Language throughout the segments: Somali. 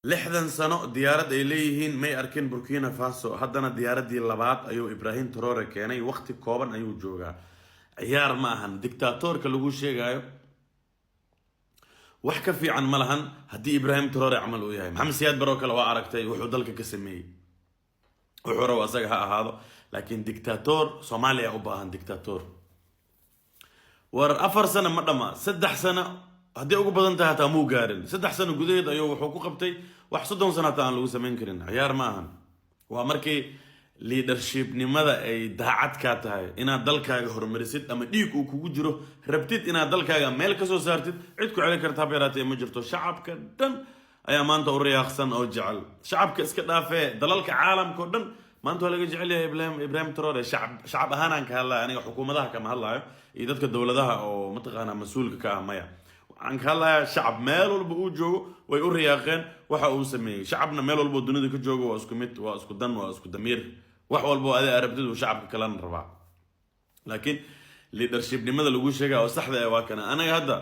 لحدن سنة ديارة إليهن ما يركن بوركينا فاسو هدنا ديارة دي اللبات أيو إبراهيم ترورة كياني وقت كوبان أيو جوغا عيار ماهن ديكتاتور كالوغو شيغايو وحكا في عن ملهن هدي إبراهيم ترورة عملوا إياي محمد سياد بروكا لو عرقتي وحو دلك كسمي وحو رو أساقها هذا لكن ديكتاتور صوماليا أباهن ديكتاتور ور أفر سنة مدما 6 سنة هدي ugu badan tahay taa muu gaarin 3 sano gudaheed ayuu wuxuu ku qabtay wax 30 sano taan lagu sameyn karin ciyaar ma ahan waa markii leadership nimada ay daacad ka tahay inaad dalkaaga horumarisid ama dhiig uu kugu jiro rabtid inaad dalkaaga meel ka soo saartid cid ku celin kartaa beeraatay ma jirto shacabka dhan ayaa maanta u riyaaqsan oo jecel shacabka iska dhaafee dalalka caalamka dhan maanta laga jecel yahay Ibrahim Traore shacab ahaan ka hadlaa aniga xukuumadaha kama hadlaayo iyo dadka dawladaha oo mataqaana mas'uulka ka ah maya عن كلا شعب مال ولا بوجو ويورياقين وحاول سمي شعبنا مال ولا بدون ذيك الجو واسكمت واسكدن واسكدمير وحول بو هذا عربت وشعب كلام ربع لكن leadership لماذا لو شيء أو صح ذا واكنا أنا هذا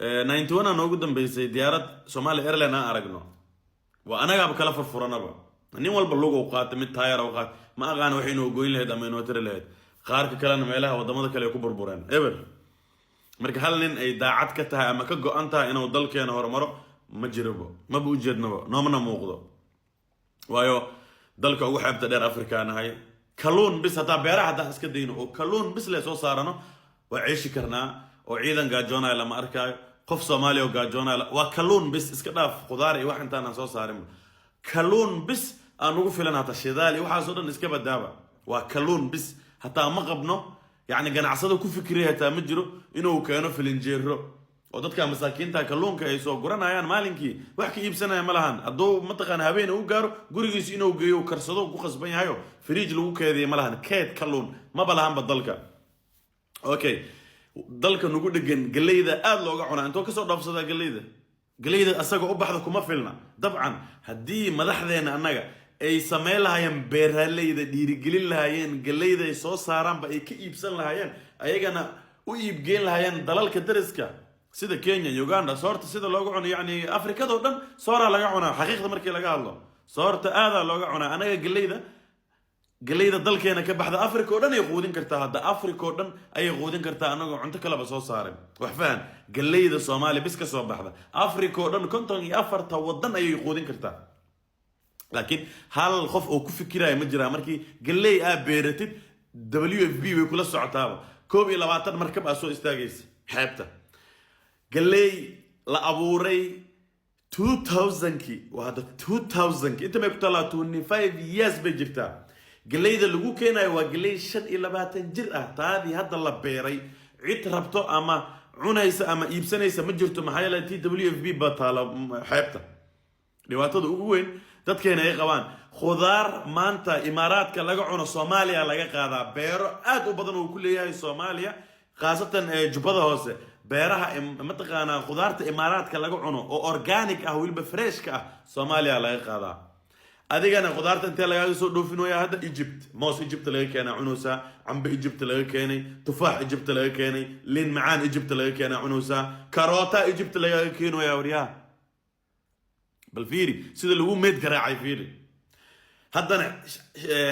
91 أنا قدام بس ديارة سومالي إيرلاند أنا أرجعنا وأنا قاعد بكلا فرفورنا بقى أني ولا بلوغ وقات مت تاير وقات ما أغاني وحين وقوين لهذا ما ينوتر لهذا خارج كلام ميلها وضمضة كلا يكبر بران إبر marka hal nin ay daacad ka tahay ama ka go'an tahay inuu dalkeena horumaro ma jirabo ma buu jeednaba noomna muuqdo waayo dalka ugu xeebta dheer Afrika anahay kalluun bis hada beeraha hada iska deyno oo kalluun bis la soo saarano waa ciishi karnaa oo ciidan gaajoonay lama arkaayo qof Soomaali oo gaajoonay waa kalluun bis iska dhaaf khudaar iyo wax intaan aan soo saarin kalluun bis aan ugu filan hata shidaal iyo waxa soo dhan iska badaaba waa kalluun bis hata ma qabno يعني كان عصده كفكريه تامجرو إنه كانوا في الإنجيرو ودتك مساكين تا كلون كيسو قرنا يعني مالنكي وحكي يبسنا ملهان الضو منطقة هابين وقارو قريس إنه جيو كرسدو كوخس بين هايو فريج لو كذي ملهان كيت كلون ما بلهان بالضلك أوكي ضلك نقول دقن قليدة أدلو قعنا أنتو كسر رفضة قليدة أساقو أبحثكم ما فيلنا طبعا هدي مدحذينا أنك ay sameeyay lahaayeen beeraleyda dhiirigelin lahaayeen galeyda ay soo saaraan ba ay ka iibsan lahaayeen ayagana u iibgeyn lahaayeen dalalka dariska sida Kenya Uganda soorta sida looga cuno yani Afrikada oo dhan soora laga cunaa xaqiiqda markii laga hadlo soorta aada looga cunaa anaga galeyda dalkeena ka baxda Afrika oo dhan ay quudin kartaa hadda Afrika oo dhan ay quudin kartaa anaga cunto kale ba soo saareen wax faan galeyda Soomaali bis ka soo baxda Afrika oo dhan 54 wadan ay quudin kartaa لكن هل الخوف أو كفكرة مجرى مركي قال لي بيرتد WFP ويكون السعتابة كوب إلى بعض مركب أسوء استاجيس حبته قال لي لأبوري 2000 كي وهذا 2000 كي أنت ما قلت له 25 years بجرتا قال لي إذا لقوا كنا وقال لي شن إلى بعض جرأة هذه هذا الله بيري عيد ربطه أما عنايس أما يبسنيس مجرته محايلة WFP بطالة حبته لواتد وين dadkeena ay qabaan khudaar maanta imaaraadka laga cuno Soomaaliya laga qaadaa beero aad u badan oo ku leeyahay Soomaaliya qaasatan jubada hoose beeraha mataqaana khudaarta imaaraadka laga cuno oo organic ah waliba fresh ka ah Soomaaliya laga qaadaa adigana khudaarta inta laga soo dhoofinayo hadda Egypt moos Egypt laga keenay cunusa cambe Egypt laga keenay tufaax Egypt laga keenay liin macaan Egypt laga keenay cunusa karoota Egypt laga keenay wariyaa بالفيري سيد اللي هو ميت قراعي فيري هذا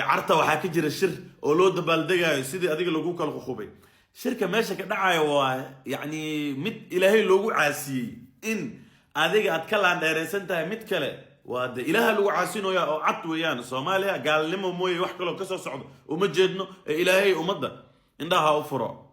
عرته وحاكي الشر ولود بالدقة سيد أديك اللي هو كان خخوبي شركة ماشية كدعاية يعني مت إلهي اللي هو عاسي إن أديك أتكلم عن درسنتها مت كلا وهذا إله اللي هو عاسين ويا عطوا ويانا صوماليا قال لهم موي وحكوا له قصة صعود ومجدنا إلهي ومضى إنها أوفرا